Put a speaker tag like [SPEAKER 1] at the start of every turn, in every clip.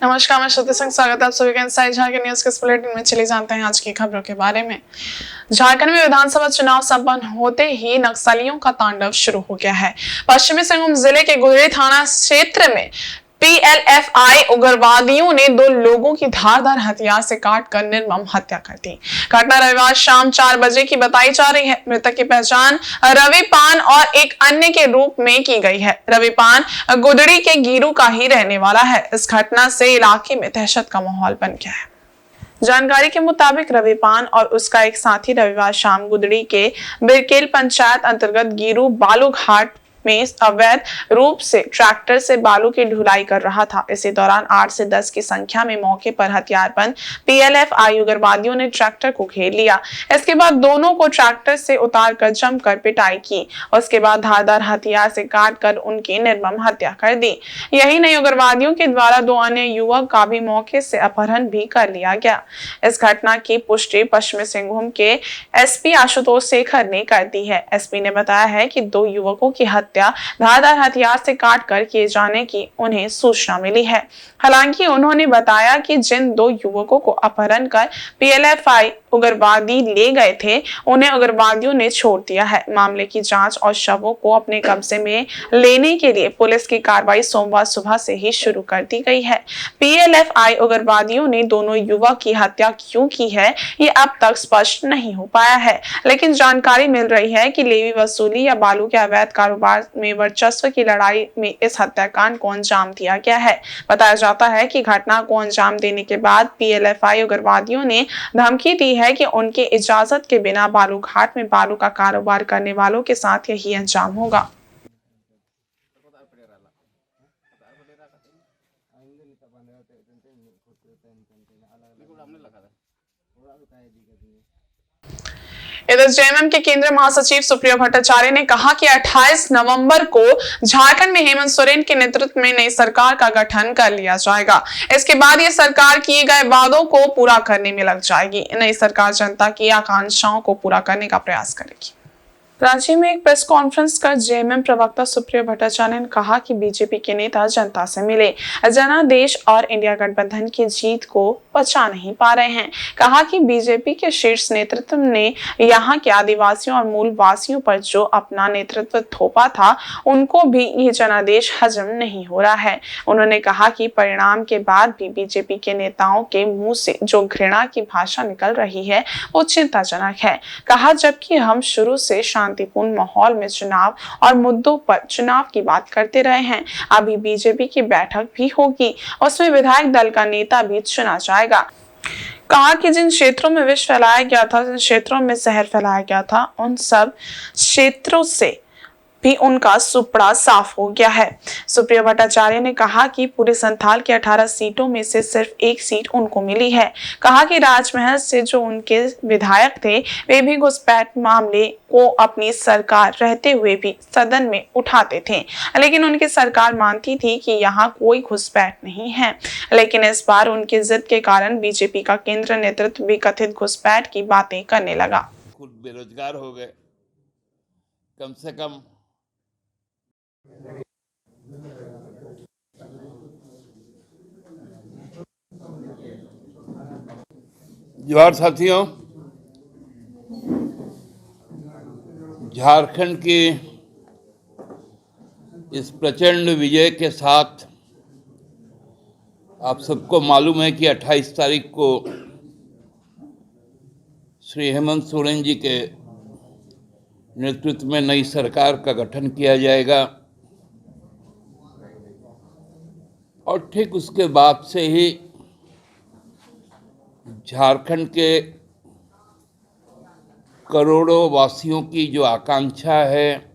[SPEAKER 1] नमस्कार, मैं श्रुति सिंह, स्वागत है आप सभी का इनसाइड झारखंड न्यूज के इस बुलेटिन में। चले जानते हैं आज की खबरों के बारे में। झारखंड में विधानसभा चुनाव संपन्न होते ही नक्सलियों का तांडव शुरू हो गया है। पश्चिमी सिंहभूम जिले के गुदड़ी थाना क्षेत्र में पीएलएफआई उग्रवादियों ने 2 लोगों की धारदार हथियार से काटकर निर्मम हत्या कर दी। घटना रविवार शाम 4 बजे की बताई जा रही है। मृतक की पहचान रवि पान और एक अन्य के रूप में की गई है। रवि पान गुदड़ी के गिरू का ही रहने वाला है। इस घटना से इलाके में दहशत का माहौल बन गया है। जानकारी के मुताबिक रवि पान और उसका एक साथी रविवार शाम गुदड़ी के बिरकेल पंचायत अंतर्गत गिरू बालू घाट में अवैध रूप से ट्रैक्टर से बालू की ढुलाई कर रहा था। इसी दौरान 8 से 10 की संख्या में मौके पर हथियारबंद पीएलएफआई उग्रवादियों ने ट्रैक्टर को घेर लिया। इसके बाद दोनों को ट्रैक्टर से उतारकर जमकर पिटाई की। उसके बाद धारदार हथियार से काटकर उनकी निर्मम हत्या कर दी। यही नहीं, उग्रवादियों के द्वारा 2 अन्य युवक का भी मौके से अपहरण भी कर लिया गया। इस घटना की पुष्टि पश्चिमी सिंहभूम के एसपी आशुतोष शेखर ने कर दी है। एसपी ने बताया है कि 2 युवकों की हत्या धारदार हथियार से काटकर किए जाने की उन्हें सूचना मिली है। हालांकि उन्होंने बताया कि जिन 2 युवकों को अपहरण कर पीएलएफआई उग्रवादी ले गए थे, उन्हें उग्रवादियों ने छोड़ दिया है। मामले की जांच और शवों को अपने कब्जे में लेने के लिए पुलिस की कार्रवाई सोमवार सुबह से ही शुरू कर दी गई है। पीएलएफआई उग्रवादियों ने दोनों युवक की हत्या क्यों की है, ये अब तक स्पष्ट नहीं हो पाया है, लेकिन जानकारी मिल रही है कि लेवी वसूली या बालू के अवैध कारोबार में वर्चस्व की लड़ाई में इस हत्याकांड को अंजाम दिया गया है। बताया जाता है कि घटना को अंजाम देने के बाद पीएलएफआई उग्रवादियों ने धमकी दी है कि उनके इजाजत के बिना बालू घाट में बालू का कारोबार करने वालों के साथ यही अंजाम होगा। इधर जेएमएम के केंद्रीय महासचिव सुप्रिया भट्टाचार्य ने कहा कि 28 नवंबर को झारखंड में हेमंत सोरेन के नेतृत्व में नई सरकार का गठन कर लिया जाएगा। इसके बाद ये सरकार किए गए वादों को पूरा करने में लग जाएगी। नई सरकार जनता की आकांक्षाओं को पूरा करने का प्रयास करेगी। रांची में एक प्रेस कॉन्फ्रेंस कर जेएमएम प्रवक्ता सुप्रिया भट्टाचार्य ने कहा कि बीजेपी के नेता जनता से मिले, जनादेश और इंडिया गठबंधन की जीत को पचा नहीं पा रहे हैं। कहा कि बीजेपी के शीर्ष नेतृत्व ने यहां के आदिवासियों और मूल वासियों पर जो अपना नेतृत्व थोपा था, उनको भी ये जनादेश हजम नहीं हो रहा है। उन्होंने कहा कि परिणाम के बाद भी बीजेपी के नेताओं के मुंह से जो घृणा की भाषा निकल रही है, वो चिंताजनक है। कहा जबकि हम शुरू से शांतिपूर्ण माहौल में चुनाव और मुद्दों पर चुनाव की बात करते रहे हैं, अभी बीजेपी की बैठक भी होगी, उसमें विधायक दल का नेता भी चुना जाएगा। कहा कि जिन क्षेत्रों में विष फैलाया गया था, जिन क्षेत्रों में जहर फैलाया गया था, उन सब क्षेत्रों से भी उनका सुपड़ा साफ हो गया है। सुप्रिया भट्टाचार्य ने कहा कि पूरे संथाल के 18 सीटों में से सिर्फ 1 सीट उनको मिली है। कहा कि राजमहल से जो उनके विधायक थे, वे भी घुसपैठ मामले को अपनी सरकार रहते हुए भी सदन में उठाते थे, लेकिन उनकी सरकार मानती थी कि यहाँ कोई घुसपैठ नहीं है। लेकिन इस बार उनकी जिद के कारण बीजेपी का केंद्रीय नेतृत्व भी कथित घुसपैठ की बातें करने लगा।
[SPEAKER 2] खुद बेरोजगार हो गए, कम से कम जोहार साथियों, झारखंड की इस प्रचंड विजय के साथ आप सबको मालूम है कि 28 तारीख को श्री हेमंत सोरेन जी के नेतृत्व में नई सरकार का गठन किया जाएगा और ठीक उसके बाद से ही झारखंड के करोड़ों वासियों की जो आकांक्षा है,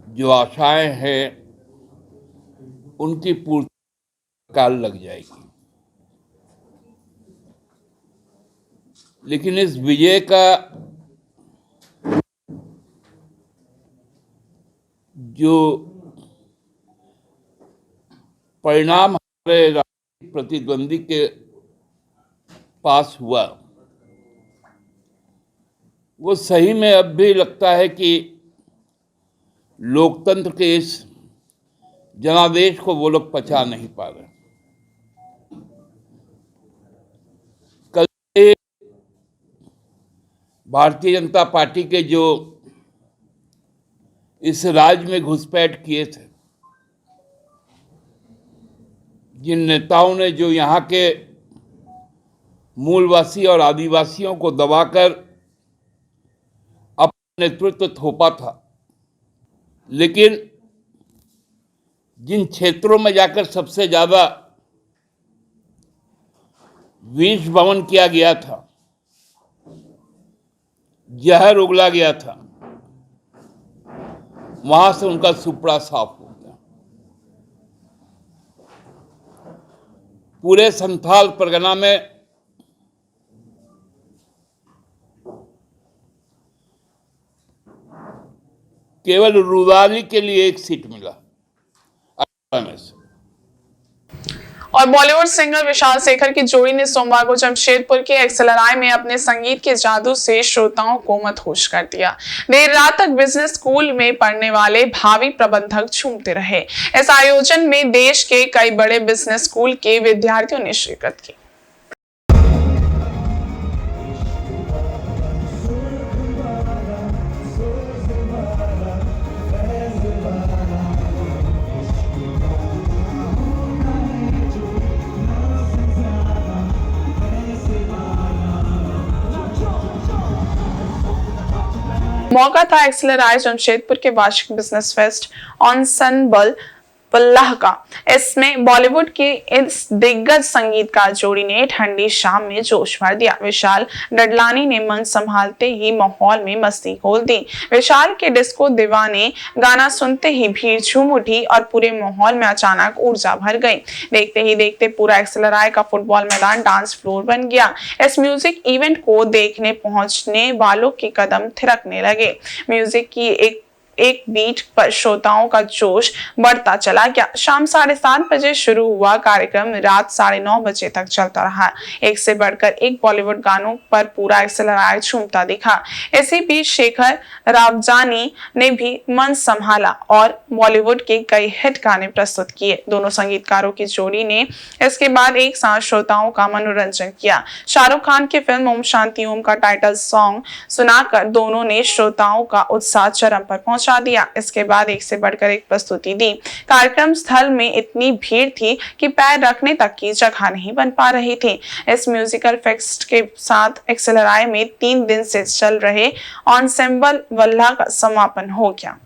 [SPEAKER 2] जो आशाएं हैं, उनकी पूर्ति काल लग जाएगी। लेकिन इस विजय का जो परिणाम हमारे राजनीतिक प्रतिद्वंदी के पास हुआ, वो सही में अब भी लगता है कि लोकतंत्र के इस जनादेश को वो लोग पचा नहीं पा रहे। भारतीय जनता पार्टी के जो इस राज्य में घुसपैठ किए थे, जिन नेताओं ने जो यहाँ के मूलवासी और आदिवासियों को दबाकर अपना नेतृत्व थोपा था, लेकिन जिन क्षेत्रों में जाकर सबसे ज्यादा विष वमन किया गया था, जहर उगला गया था, वहां से उनका सुपड़ा साफ हो गया। पूरे संथाल परगना में केवल रुदाली के लिए एक सीट मिला में से।
[SPEAKER 1] और बॉलीवुड सिंगर विशाल शेखर की जोड़ी ने सोमवार को जमशेदपुर के एक्सएलआरआई में अपने संगीत के जादू से श्रोताओं को मदहोश कर दिया। देर रात तक बिजनेस स्कूल में पढ़ने वाले भावी प्रबंधक झूमते रहे। इस आयोजन में देश के कई बड़े बिजनेस स्कूल के विद्यार्थियों ने शिरकत की। मौका था एक्सएलआरआई जमशेदपुर के वार्षिक बिजनेस फेस्ट ऑनसनबल पल्लाह का। इसमें बॉलीवुड के इस दिग्गज संगीतकार जोड़ी ने ठंडी शाम में जोश भर दिया। विशाल डडलानी ने मन संभालते ही माहौल में मस्ती खोल दी। विशाल के डिस्को दीवाने गाना सुनते ही भीड़ झूम उठी और पूरे माहौल में अचानक ऊर्जा भर गई। देखते ही देखते पूरा एक्सएलआरआई का फुटबॉल मैदान डांस फ्लोर बन गया। इस म्यूजिक इवेंट को देखने पहुंचने वालों के कदम थिरकने लगे। म्यूजिक की एक बीट पर श्रोताओं का जोश बढ़ता चला गया। शाम 7:30 बजे शुरू हुआ कार्यक्रम रात 9:30 बजे तक चलता रहा। एक से बढ़कर एक बॉलीवुड गानों पर पूरा एक्सएलआरआई झूमता दिखा। इसी बीच शेखर रावजानी ने भी मन संभाला और बॉलीवुड के कई हिट गाने प्रस्तुत किए। दोनों संगीतकारों की जोड़ी ने इसके बाद एक साथ श्रोताओं का मनोरंजन किया। शाहरुख खान की फिल्म ओम शांति ओम का टाइटल सॉन्ग सुनाकर दोनों ने श्रोताओं का उत्साह चरम पर पहुंचा दिया। इसके बाद एक से बढ़कर एक प्रस्तुति दी। कार्यक्रम स्थल में इतनी भीड़ थी कि पैर रखने तक की जगह नहीं बन पा रही थी। इस म्यूजिकल फेस्ट के साथ एक्सएलआरआई में 3 दिन से चल रहे ऑनसेम्बल वल्लाह का समापन हो गया।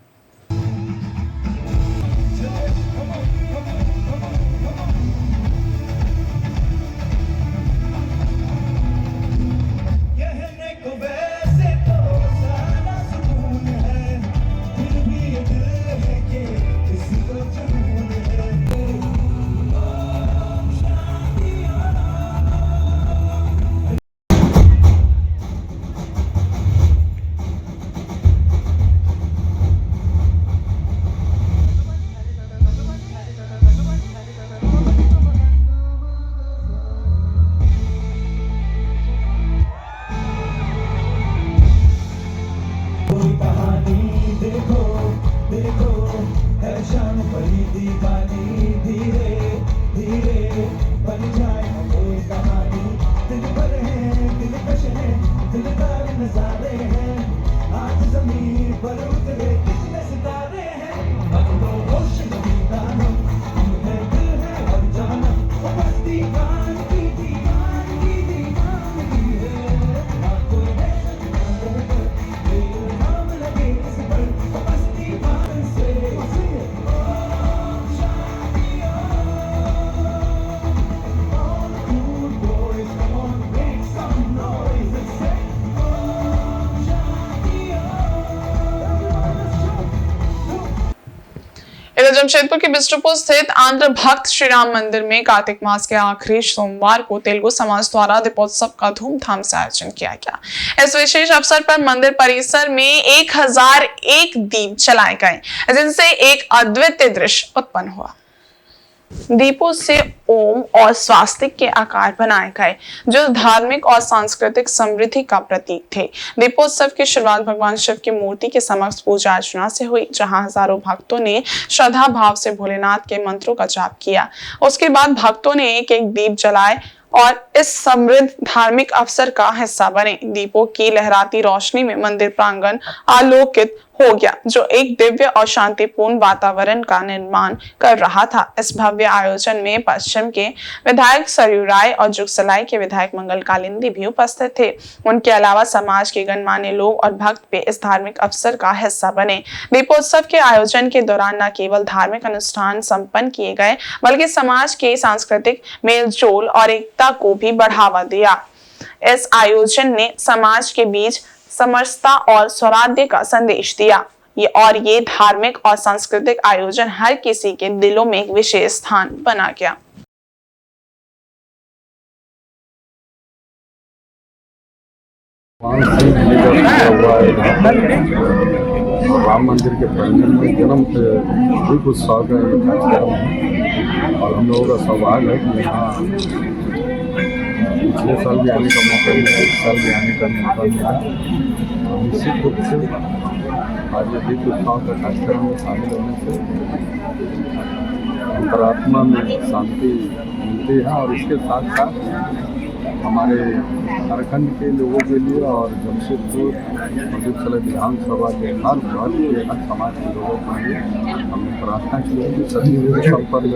[SPEAKER 1] जमशेदपुर के बिष्टुपुर स्थित आंध्र भक्त श्री राम मंदिर में कार्तिक मास के आखिरी सोमवार को तेलुगु समाज द्वारा दीपोत्सव का धूमधाम से आयोजन किया गया। इस विशेष अवसर पर मंदिर परिसर में 1001 दीप जलाए गए, जिनसे एक अद्वितीय दृश्य उत्पन्न हुआ। दीपों से ओम और स्वास्तिक के आकार बनाए गए, जो धार्मिक और सांस्कृतिक समृद्धि का प्रतीक थे। दीपोत्सव की शुरुआत भगवान शिव की मूर्ति के समक्ष पूजा अर्चना से हुई, जहां हजारों भक्तों ने श्रद्धा भाव से भोलेनाथ के मंत्रों का जाप किया। उसके बाद भक्तों ने एक एक दीप जलाए और इस समृद्ध धार्मिक अवसर का हिस्सा बने। दीपों की लहराती रोशनी में मंदिर प्रांगण आलोकित हो गया, जो एक दिव्य और शांतिपूर्ण वातावरण का निर्माण कर रहा था। इस भव्य आयोजन में पश्चिम के विधायक सरयू राय और जुगसलाई के विधायक मंगल कालिंदी भी उपस्थित थे। उनके अलावा समाज के गणमान्य लोग और भक्त भी इस धार्मिक अवसर का हिस्सा बने। दीपोत्सव के आयोजन के दौरान न केवल धार्मिक अनुष्ठान संपन्न किए गए, बल्कि समाज के सांस्कृतिक मेलजोल और एकता को भी बढ़ावा दिया। इस आयोजन ने समाज के बीच समरसता और सौहार्द का संदेश दिया। ये धार्मिक और सांस्कृतिक आयोजन हर किसी के दिलों में एक विशेष स्थान बना गया।
[SPEAKER 3] राम मंदिर के प्रांगण में जन्म से भी उत्साह का ये कार्यक्रम है और हम लोगों का सौभाग्य है कि यहाँ पिछले साल भी आने का मौका मिला, इस साल भी आने का मौका मिला। निश्चित रूप से आज ये दीप उत्सव का कार्यक्रम में शामिल होने से अंतरात्मा में शांति मिलती है और इसके साथ साथ हमारे झारखंड के लोगों के लिए और जमशेदपुर और जुगसलाई विधानसभा के हर वर्ग के हर समाज के लोगों के लिए हमने प्रार्थना की है कि सभी लोग संपर्क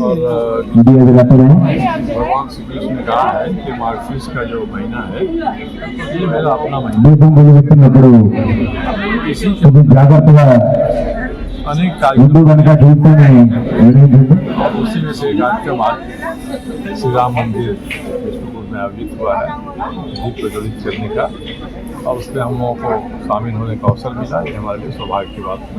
[SPEAKER 3] और भगवान श्री कृष्ण ने कहा है कि मार्गशीर्ष का जो महीना है ये मेरा अपना महीना इसी अनेक कार्यक्रम और उसी में से कार्यक्रम आज श्री राम मंदिर विष्णुपुर में आयोजित हुआ है दीप प्रज्वलित करने का और उसमें हम लोगों को शामिल होने का अवसर मिला। ये हमारे लिए सौभाग्य की बात है।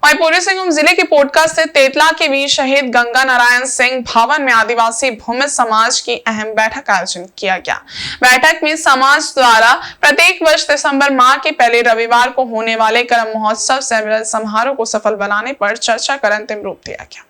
[SPEAKER 1] वहीं पूर्वी सिंहभूम जिले के पोटका स्थित तेतला के वीर शहीद गंगा नारायण सिंह भवन में आदिवासी भूमि समाज की अहम बैठक का आयोजन किया गया। बैठक में समाज द्वारा प्रत्येक वर्ष दिसंबर माह के पहले रविवार को होने वाले करम महोत्सव से मिलन समारोह को सफल बनाने पर चर्चा कर अंतिम रूप दिया गया।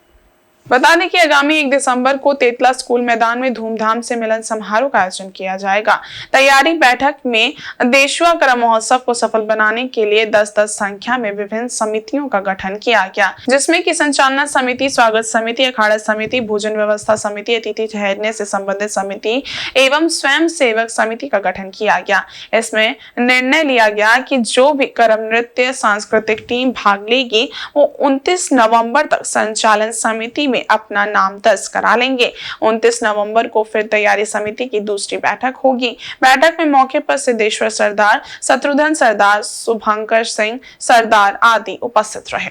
[SPEAKER 1] बता दें कि आगामी 1 दिसंबर को तेतला स्कूल मैदान में धूमधाम से मिलन समारोह का आयोजन किया जाएगा। तैयारी बैठक में देशवा करम महोत्सव को सफल बनाने के लिए 10-10 संख्या में विभिन्न समितियों का गठन किया गया, जिसमें कि संचालन समिति, स्वागत समिति, अखाड़ा समिति, भोजन व्यवस्था समिति, अतिथि ठहरने से संबंधित समिति एवं स्वयं सेवक समिति का गठन किया गया। इसमें निर्णय लिया गया कि जो भी करम नृत्य सांस्कृतिक टीम भाग लेगी वो 29 नवंबर तक संचालन समिति में अपना नाम दर्ज करा लेंगे। 29 नवंबर को फिर तैयारी समिति की दूसरी बैठक होगी। बैठक में मौके पर सिद्धेश्वर सरदार, शत्रुघ्न सरदार, शुभंकर सिंह सरदार आदि उपस्थित रहे।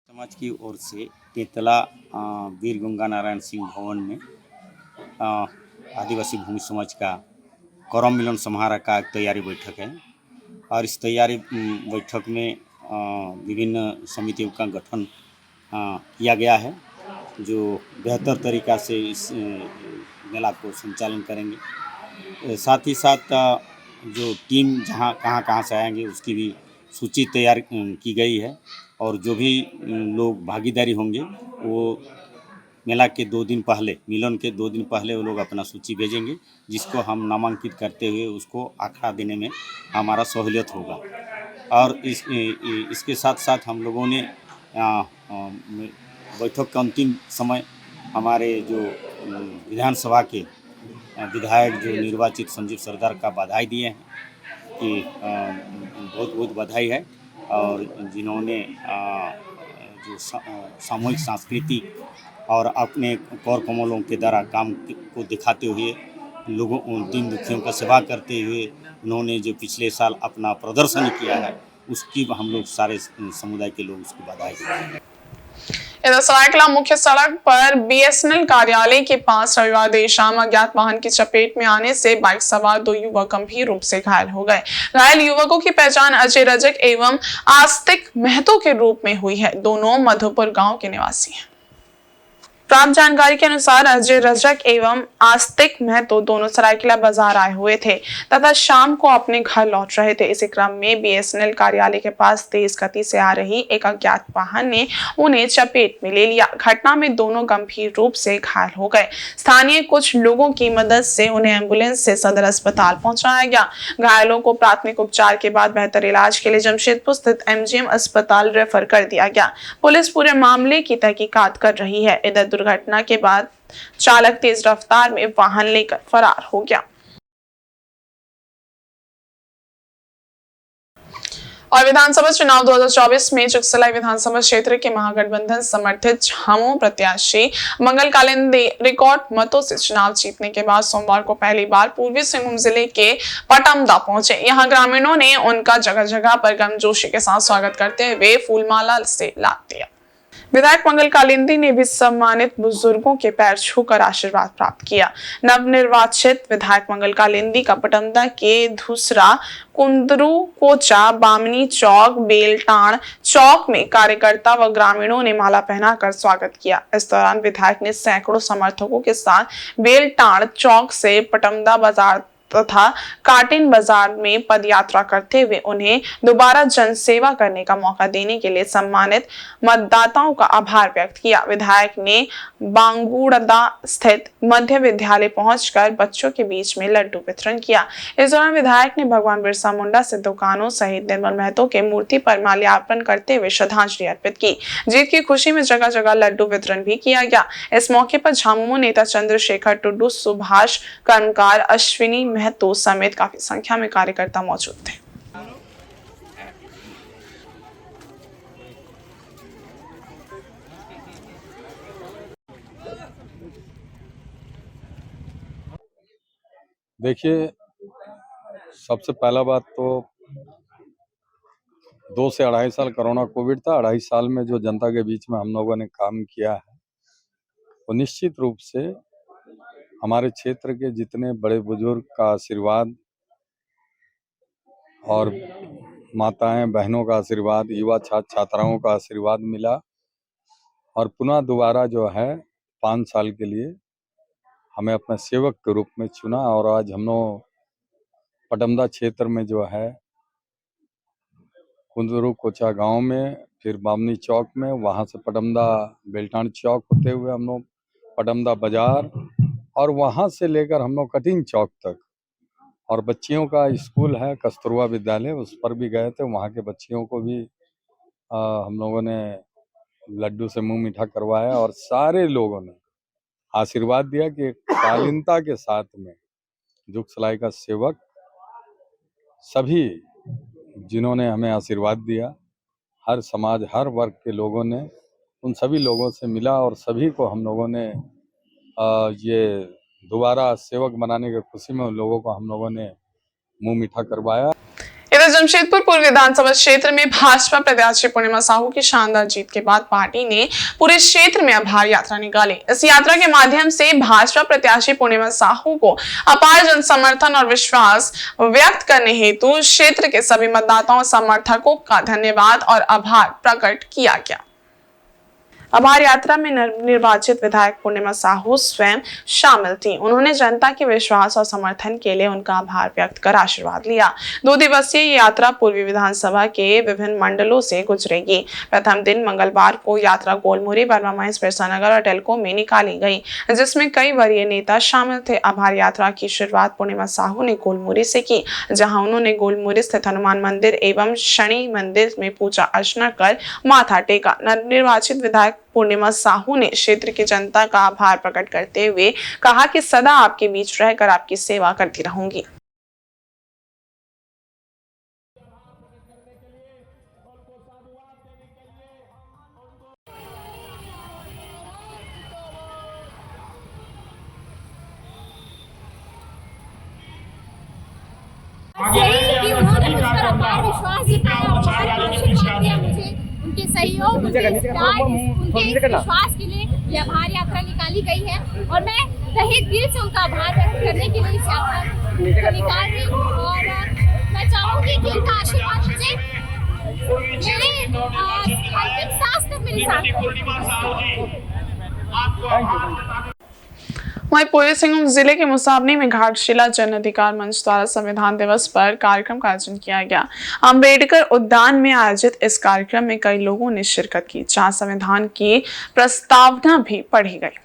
[SPEAKER 4] समाज की ओर से तेतला वीर गंगा नारायण सिंह भवन में आदिवासी भूमि समाज का करम मिलन समारोह का तैयारी बैठक है और इस तैयारी बैठक में विभिन्न समितियों का गठन किया गया है जो बेहतर तरीक़ा से इस मेला को संचालन करेंगे। साथ ही साथ जो टीम जहाँ कहाँ से आएंगे उसकी भी सूची तैयार की गई है और जो भी लोग भागीदारी होंगे वो मेला के 2 दिन पहले, मिलन के 2 दिन पहले वो लोग अपना सूची भेजेंगे, जिसको हम नामांकित करते हुए उसको आखड़ा देने में हमारा सहूलियत होगा। और इसके साथ साथ हम लोगों ने बैठक का अंतिम समय हमारे जो विधानसभा के विधायक जो निर्वाचित संजीव सरदार का बधाई दिए हैं कि बहुत बहुत बधाई है और जिन्होंने जो सामूहिक सांस्कृतिक और अपने कौर कमलों के द्वारा काम को दिखाते हुए लोगों दीन दुखियों का सेवा करते हुए उन्होंने जो पिछले साल अपना प्रदर्शन किया है उसकी हम लोग सारे समुदाय के लोग उसको बधाई देते हैं।
[SPEAKER 1] इधर सरायकला मुख्य सड़क पर बीएसएनएल कार्यालय के पास रविवार देर शाम अज्ञात वाहन की चपेट में आने से बाइक सवार 2 युवक गंभीर रूप से घायल हो गए। घायल युवकों की पहचान अजय रजक एवं आस्तिक महतो के रूप में हुई है। दोनों मधुपुर गांव के निवासी हैं। प्राप्त जानकारी के अनुसार अजय रजक एवं आस्तिक महतो दोनों सरायकेला बाजार आए हुए थे तथा शाम को अपने घर लौट रहे थे। इसी क्रम में बीएसएनएल कार्यालय के पास तेज गति से आ रही एक अज्ञात वाहन ने उन्हें चपेट में ले लिया। घटना में दोनों गंभीर रूप से घायल हो गए। स्थानीय कुछ लोगों की मदद से उन्हें एम्बुलेंस से सदर अस्पताल पहुंचाया गया। घायलों को प्राथमिक उपचार के बाद बेहतर इलाज के लिए जमशेदपुर स्थित एमजीएम अस्पताल रेफर कर दिया गया। पुलिस पूरे मामले की तहकीकात कर रही है। इधर दुर्घटना के बाद चालक तेज रफ्तार में वाहन लेकर फरार हो गया। और विधानसभा चुनाव 2024 में चुगसलाई विधानसभा क्षेत्र के महागठबंधन समर्थित झामुमो प्रत्याशी मंगल कालिंदी रिकॉर्ड मतों से चुनाव जीतने के बाद सोमवार को पहली बार पूर्वी सिंहभूम जिले के पटमदा पहुंचे। यहां ग्रामीणों ने उनका जगह जगह पर गर्मजोशी के साथ स्वागत करते हुए फूलमाला से लाद दिया। विधायक मंगल कालिंदी ने भी सम्मानित बुजुर्गों के पैर छूकर आशीर्वाद प्राप्त किया। नवनिर्वाचित विधायक मंगल कालिंदी का पटमदा के धुसरा, कुंदरू, कोचा, बामनी चौक, बेलटाण चौक में कार्यकर्ता व ग्रामीणों ने माला पहनाकर स्वागत किया। इस दौरान विधायक ने सैकड़ों समर्थकों के साथ बेलटाण चौक से पटमदा बाजार तथा काटिन बाजार में पदयात्रा करते हुए उन्हें दोबारा जनसेवा करने का मौका देने के लिए सम्मानित मतदाताओं का आभार व्यक्त किया। विधायक ने बांगुड़दा स्थित मध्य विद्यालय पहुंचकर बच्चों के बीच में लड्डू वितरण किया। इस दौरान विधायक ने भगवान बिरसा मुंडा से दुकानों सहित निर्मल महतो के मूर्ति पर माल्यार्पण करते हुए श्रद्धांजलि अर्पित की। जीत की खुशी में जगह जगह लड्डू वितरण भी किया गया। इस मौके पर झामुमो नेता चंद्रशेखर टुडू, सुभाष कर्मकार, अश्विनी महतो समेत काफी संख्या में कार्यकर्ता मौजूद थे।
[SPEAKER 3] देखिए, सबसे पहला बात तो 2 से 2.5 साल कोरोना कोविड था। 2.5 साल में जो जनता के बीच में हम लोगों ने काम किया है, वो निश्चित रूप से हमारे क्षेत्र के जितने बड़े बुजुर्ग का आशीर्वाद और माताएं बहनों का आशीर्वाद, युवा छात्र छात्राओं का आशीर्वाद मिला और पुनः दोबारा जो है 5 साल के लिए हमें अपने सेवक के रूप में चुना। और आज हम लोग पटमदा क्षेत्र में जो है कुंदरू कोचा गांव में, फिर बामनी चौक में, वहां से पटमदा बेलटान चौक होते हुए हम लोग पटमदा बाजार और वहां से लेकर हम लोग कटिंग चौक तक, और बच्चियों का स्कूल है कस्तूरबा विद्यालय, उस पर भी गए थे। वहाँ के बच्चियों को भी हम लोगों ने लड्डू से मुंह मीठा करवाया और सारे लोगों ने आशीर्वाद दिया कि शालीनता के साथ में जुगसलाई का सेवक, सभी जिन्होंने हमें आशीर्वाद दिया, हर समाज हर वर्ग के लोगों ने, उन सभी लोगों से मिला और सभी को हम लोगों ने ये दोबारा सेवक बनाने की खुशी में उन लोगों को हम लोगों ने मुंह मीठा करवाया।
[SPEAKER 1] इधर जमशेदपुर पूर्व विधानसभा क्षेत्र में भाजपा प्रत्याशी पूर्णिमा साहू की शानदार जीत के बाद पार्टी ने पूरे क्षेत्र में आभार यात्रा निकाली। इस यात्रा के माध्यम से भाजपा प्रत्याशी पूर्णिमा साहू को अपार जन समर्थन और विश्वास व्यक्त करने हेतु क्षेत्र के सभी मतदाताओं और समर्थकों का धन्यवाद और आभार प्रकट किया गया। आभार यात्रा में निर्वाचित विधायक पूर्णिमा साहू स्वयं शामिल थी। उन्होंने जनता के विश्वास और समर्थन के लिए उनका आभार व्यक्त कर आशीर्वाद लिया। 2 दिवसीय यात्रा पूर्वी विधानसभा के विभिन्न मंडलों से गुजरेगी। प्रथम दिन मंगलवार को यात्रा गोलमुरी, बर्मा माइंस, बिरसानगर और टेल्को में निकाली गई, जिसमें कई वरीय नेता शामिल थे। आभार यात्रा की शुरुआत पूर्णिमा साहू ने गोलमुरी से की, जहाँ उन्होंने गोलमुरी स्थित हनुमान मंदिर एवं शनि मंदिर में पूजा अर्चना कर माथा टेका। नवनिर्वाचित विधायक पूर्णिमा साहू ने क्षेत्र की जनता का आभार प्रकट करते हुए कहा कि सदा आपके बीच रहकर आपकी सेवा करती रहूंगी।
[SPEAKER 5] कि उन्होंने मुझ पर अपार विश्वास जताया, अपार आशीर्वाद दिया मुझे। उनके सहयोग, उनके विश्वास के लिए ये आभार यात्रा निकाली गई है और मैं तहे दिल से उनका आभार व्यक्त करने के लिए इस यात्रा को निकाल रही हूँ। और मैं चाहूँगी कि उनका आशीर्वाद मुझे मेरे अंतिम सांस तक मेरे साथ हो।
[SPEAKER 1] वहीं पूर्वी सिंहभूम जिले के मुसाबनी में घाटशिला जन अधिकार मंच द्वारा संविधान दिवस पर कार्यक्रम का आयोजन किया गया। अंबेडकर उद्यान में आयोजित इस कार्यक्रम में कई लोगों ने शिरकत की, जहां संविधान की प्रस्तावना भी पढ़ी गई।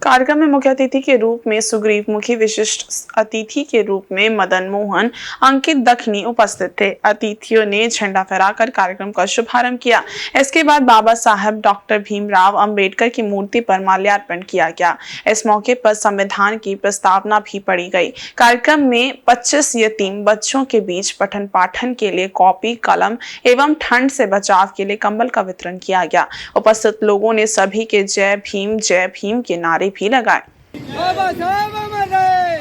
[SPEAKER 1] कार्यक्रम में मुख्य अतिथि के रूप में सुग्रीव मुखी, विशिष्ट अतिथि के रूप में मदन मोहन, अंकित दखनी उपस्थित थे। अतिथियों ने झंडा फहराकर कार्यक्रम का शुभारंभ किया। इसके बाद बाबा साहब डॉक्टर भीमराव अंबेडकर की मूर्ति पर माल्यार्पण किया गया। इस मौके पर संविधान की प्रस्तावना भी पढ़ी गई। कार्यक्रम में 25 यतीम बच्चों के बीच पठन पाठन के लिए कॉपी, कलम एवं ठंड से बचाव के लिए कंबल का वितरण किया गया। उपस्थित लोगों ने सभी के जय भीम के नारे भी लगाए।
[SPEAKER 6] बाबा साहब अमर रहे,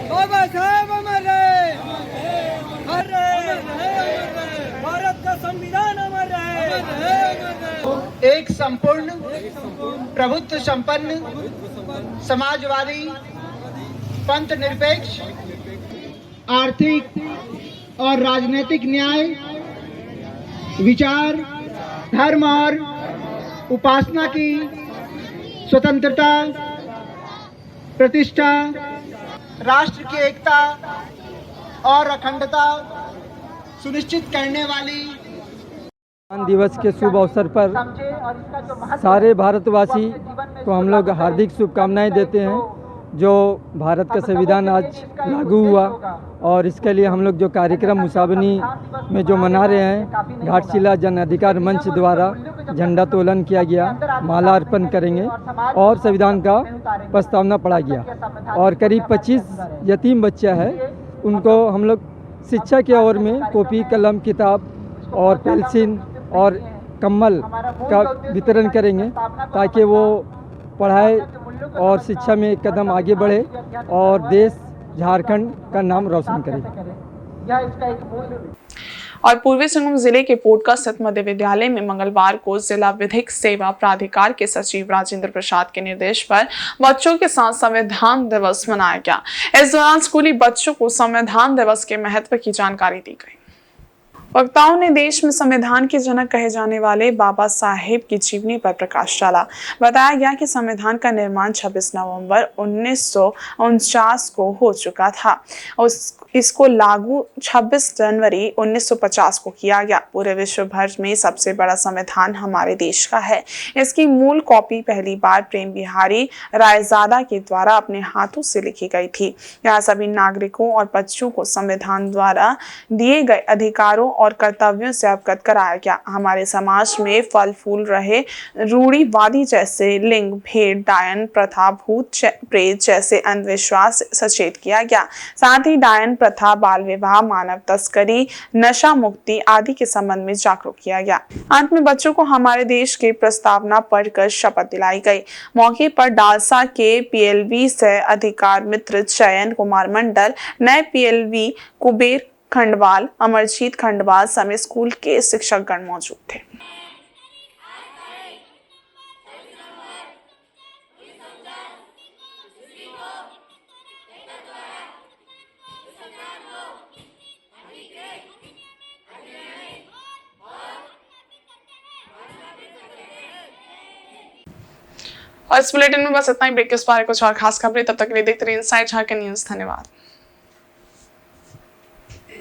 [SPEAKER 6] बाबा साहब अमर रहे, अमर रहे, भारत का संविधान अमर रहे।
[SPEAKER 7] एक संपूर्ण प्रभुत्व संपन्न समाजवादी पंथ निरपेक्ष आर्थिक और राजनीतिक न्याय, विचार, धर्म और उपासना की स्वतंत्रता, प्रतिष्ठा, राष्ट्र की एकता और अखंडता सुनिश्चित करने वाली
[SPEAKER 8] संविधान दिवस के शुभ अवसर पर सारे भारतवासी को हम लोग हार्दिक शुभकामनाएं देते हैं। जो भारत का संविधान आज लागू हुआ और इसके लिए हम लोग जो कार्यक्रम मुसाबनी में जो मना रहे हैं, घाटशिला जन अधिकार मंच द्वारा झंडा तोलन किया गया, माला अर्पण करेंगे और संविधान का प्रस्तावना पढ़ा गया। और करीब 25 यतीम बच्चा है, उनको हम लोग शिक्षा के ओर में कॉपी, कलम, किताब और पेंसिल और कम्बल का वितरण करेंगे ताकि वो पढ़ाई और शिक्षा में एक कदम आगे बढ़े और देश झारखंड का नाम रोशन करे।
[SPEAKER 1] और पूर्वी सिंहभूम जिले के पोटका स्थित मध्य विद्यालय में मंगलवार को जिला विधिक सेवा प्राधिकार के सचिव राजेंद्र प्रसाद के निर्देश पर बच्चों के साथ संविधान दिवस मनाया गया। इस दौरान स्कूली बच्चों को संविधान दिवस के महत्व की जानकारी दी गई। वक्ताओं ने देश में संविधान के जनक कहे जाने वाले बाबा साहेब की जीवनी पर प्रकाश डाला। बताया गया कि संविधान का निर्माण 26 नवंबर 1949 को हो चुका था। इसको लागू 26 जनवरी 1950 को किया गया। पूरे विश्व भर में सबसे बड़ा संविधान हमारे देश का है। इसकी मूल कॉपी पहली बार प्रेम बिहारी रायजादा के द्वारा अपने हाथों से लिखी गई थी। यहाँ सभी नागरिकों और बच्चों को संविधान द्वारा दिए गए अधिकारों और कर्तव्यों से अवगत कराया गया। हमारे समाज में फल फूल रहे रूढ़िवादी जैसे लिंग भेद, डायन प्रथा, भूत प्रेत जैसे अंधविश्वास सचेत किया गया। साथ ही डायन प्रथा, बाल विवाह, मानव तस्करी, नशा मुक्ति आदि के संबंध में जागरूक किया गया। अंत में बच्चों को हमारे देश की प्रस्तावना पढ़कर शपथ दिलाई गई। मौके पर डालसा के पीएलवी से अधिकार मित्र चयन कुमार मंडल, नए पीएलवी कुबेर खंडवाल, अमरजीत खंडवाल समेत स्कूल के शिक्षकगण मौजूद थे। और इस बुलेटिन में बस इतना ही। ब्रेक के उस पार कुछ और खास खबरें, तब तक के लिए देखते रहिए इनसाइड झारखंड न्यूज। धन्यवाद।